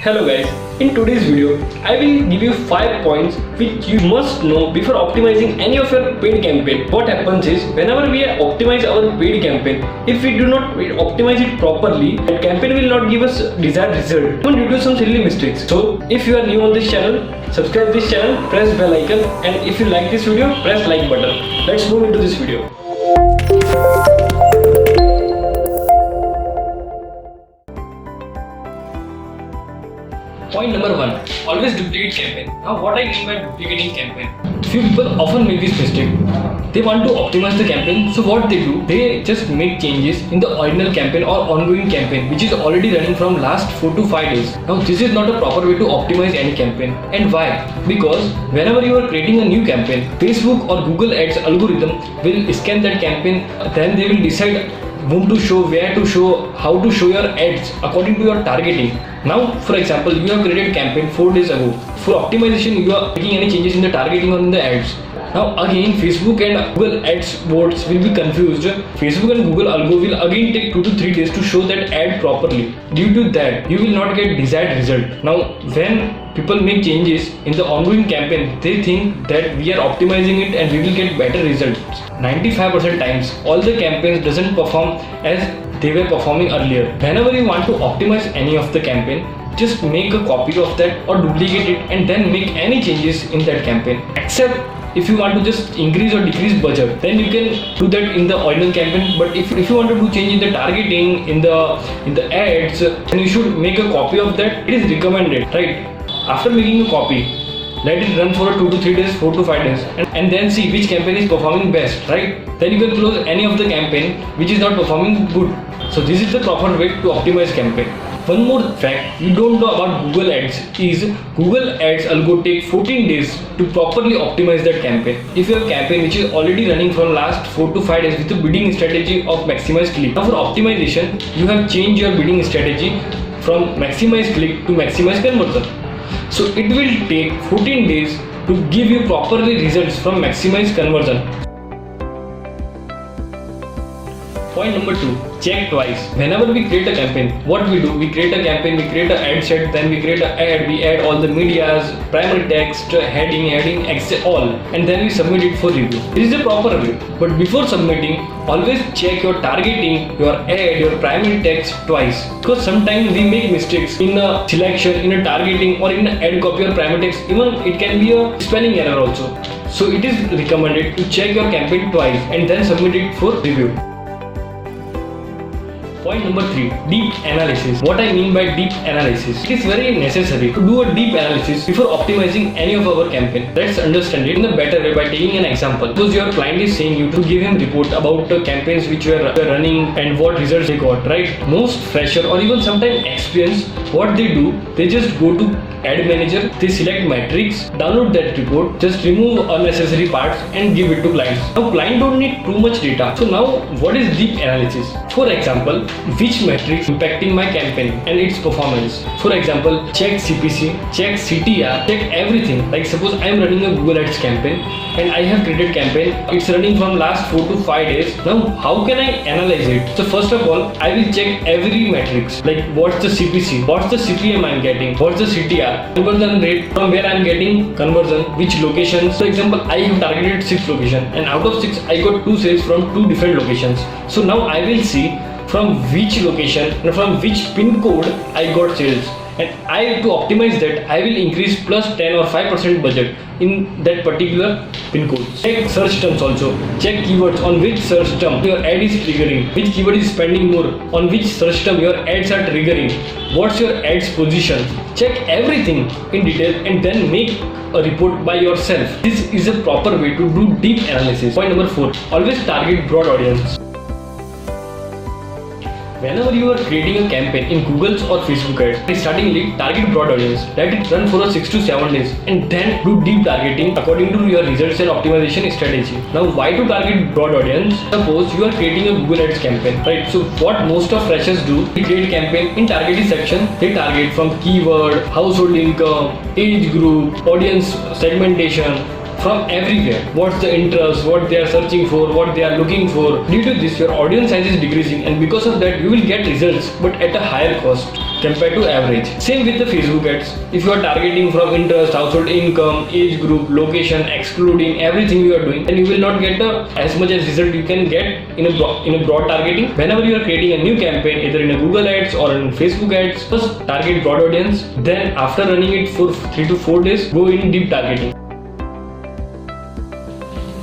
Hello guys, in today's video, I will give you 5 points which you must know before optimizing any of your paid campaign. What happens is, whenever we optimize our paid campaign, if we do not optimize it properly, that campaign will not give us desired result, even due to some silly mistakes. So, if you are new on this channel, subscribe this channel, press bell icon, and if you like this video, press like button. Let's move into this video. Point number 1. Always duplicate campaign. Now what I mean by duplicating campaign? Few people often make this mistake. They want to optimize the campaign, so what they do? They just make changes in the original campaign or ongoing campaign which is already running from last 4 to 5 days. Now this is not a proper way to optimize any campaign. And why? Because whenever you are creating a new campaign, Facebook or Google Ads algorithm will scan that campaign, then they will decide whom to show, where to show, how to show your ads according to your targeting. Now, for example, you have created campaign 4 days ago. For optimization, you are making any changes in the targeting or in the ads. Now again, Facebook and Google Ads boards will be confused. Facebook and Google Algo will again take 2 to 3 days to show that ad properly. Due to that, you will not get desired result. Now, when people make changes in the ongoing campaign, they think that we are optimizing it and we will get better results. 95% times, all the campaigns doesn't perform as they were performing earlier. Whenever you want to optimize any of the campaign, just make a copy of that or duplicate it and then make any changes in that campaign. Except if you want to just increase or decrease budget, then you can do that in the original campaign. But if you want to do change in the targeting, in the ads, then you should make a copy of that. It is recommended, right? After making a copy, let it run for 2 to 3 days, 4 to 5 days, and then see which campaign is performing best, right? Then you can close any of the campaign which is not performing good. So this is the proper way to optimize campaign. One more fact you don't know about Google Ads is Google Ads algo take 14 days to properly optimize that campaign. If you have a campaign which is already running from last 4 to 5 days with a bidding strategy of maximize click. Now for optimization, you have changed your bidding strategy from maximize click to maximize conversion. So it will take 14 days to give you properly results from maximize conversion. Point number 2. Check twice. Whenever we create a campaign, what we do? We create a campaign, we create an ad set, then we create an ad, we add all the medias, primary text, heading, all, and then we submit it for review. This is a proper way. But before submitting, always check your targeting, your ad, your primary text twice. Because sometimes we make mistakes in a selection, in a targeting, or in an ad copy or primary text. Even it can be a spelling error also. So it is recommended to check your campaign twice and then submit it for review. Point number 3. Deep analysis. What I mean by deep analysis? It is very necessary to do a deep analysis before optimizing any of our campaign. Let's understand it in a better way by taking an example. Suppose your client is saying you to give him report about the campaigns which were running and what results they got, right? Most fresher or even sometimes experienced, what they do, they just go to Ad Manager, they select metrics, download that report, just remove unnecessary parts and give it to clients. Now client don't need too much data. So now what is deep analysis? For example, which metrics impacting my campaign and its performance? For example, check CPC, check CTR, check everything. Like suppose I am running a Google Ads campaign and I have created campaign. It's running from last 4 to 5 days. Now how can I analyze it? So first of all, I will check every metrics. Like what's the CPC, what's the CPM I'm getting, what's the CTR, conversion rate, from where I'm getting conversion, which locations. For example, I have targeted 6 locations and out of 6 I got 2 sales from 2 different locations. So now I will see from which location and from which pin code I got sales, and to optimize that I will increase plus 10 or 5% budget in that particular pin code. Check search terms also. Check keywords, on which search term your ad is triggering, which keyword is spending more, on which search term your ads are triggering, what's your ads position. Check everything in detail and then make a report by yourself. This is a proper way to do deep analysis. Point number 4. Always target broad audience. Whenever you are creating a campaign in Google's or Facebook ads, startingly target broad audience. Let it run for 6 to 7 days and then do deep targeting according to your results and optimization strategy. Now why to target broad audience? Suppose you are creating a Google Ads campaign, right? So what most of freshers do, they create campaign in targeted section. They target from keyword, household income, age group, audience segmentation, from everywhere. What's the interest, what they are searching for, what they are looking for. Due to this, your audience size is decreasing, and because of that, you will get results but at a higher cost. compared to average. Same with the Facebook ads. If you are targeting from interest, household income, age group, location, excluding everything you are doing, then you will not get as much as result you can get in a broad targeting. Whenever you are creating a new campaign, either in a Google ads or in Facebook ads, first target broad audience. Then after running it for 3 to 4 days, go in deep targeting.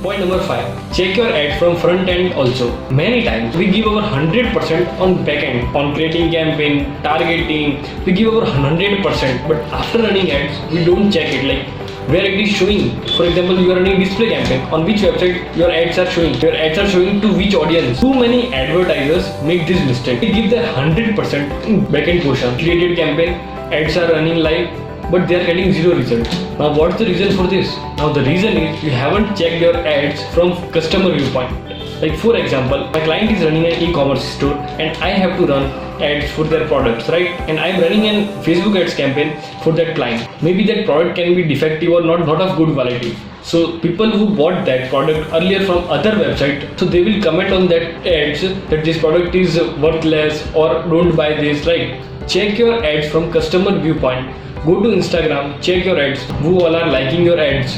Point number 5. Check your ad from front end also. Many times we give our 100% on back end, on creating campaign, targeting, we give our 100%, but after running ads, we don't check it, like where it is showing. For example, you are running display campaign, on which website your ads are showing. Your ads are showing to which audience. Too many advertisers make this mistake. They give their 100% in back end portion. Created campaign, ads are running live, but they are getting zero results. Now what's the reason for this? Now the reason is you haven't checked your ads from customer viewpoint. Like for example, my client is running an e-commerce store and I have to run ads for their products, right? And I'm running an Facebook ads campaign for that client. Maybe that product can be defective or not of good quality. So people who bought that product earlier from other website, so they will comment on that ads that this product is worthless or don't buy this, right? Check your ads from customer viewpoint. Go to Instagram, check your ads, who all are liking your ads,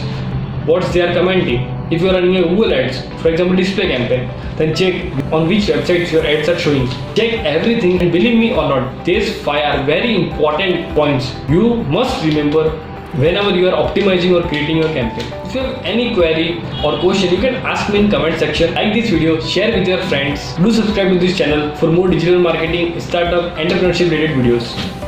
what they are commenting. If you are running a Google ads, for example display campaign, then check on which websites your ads are showing. Check everything, and believe me or not, these 5 are very important points you must remember whenever you are optimizing or creating your campaign. If you have any query or question, you can ask me in comment section. Like this video, share with your friends. Do subscribe to this channel for more digital marketing, startup, entrepreneurship related videos.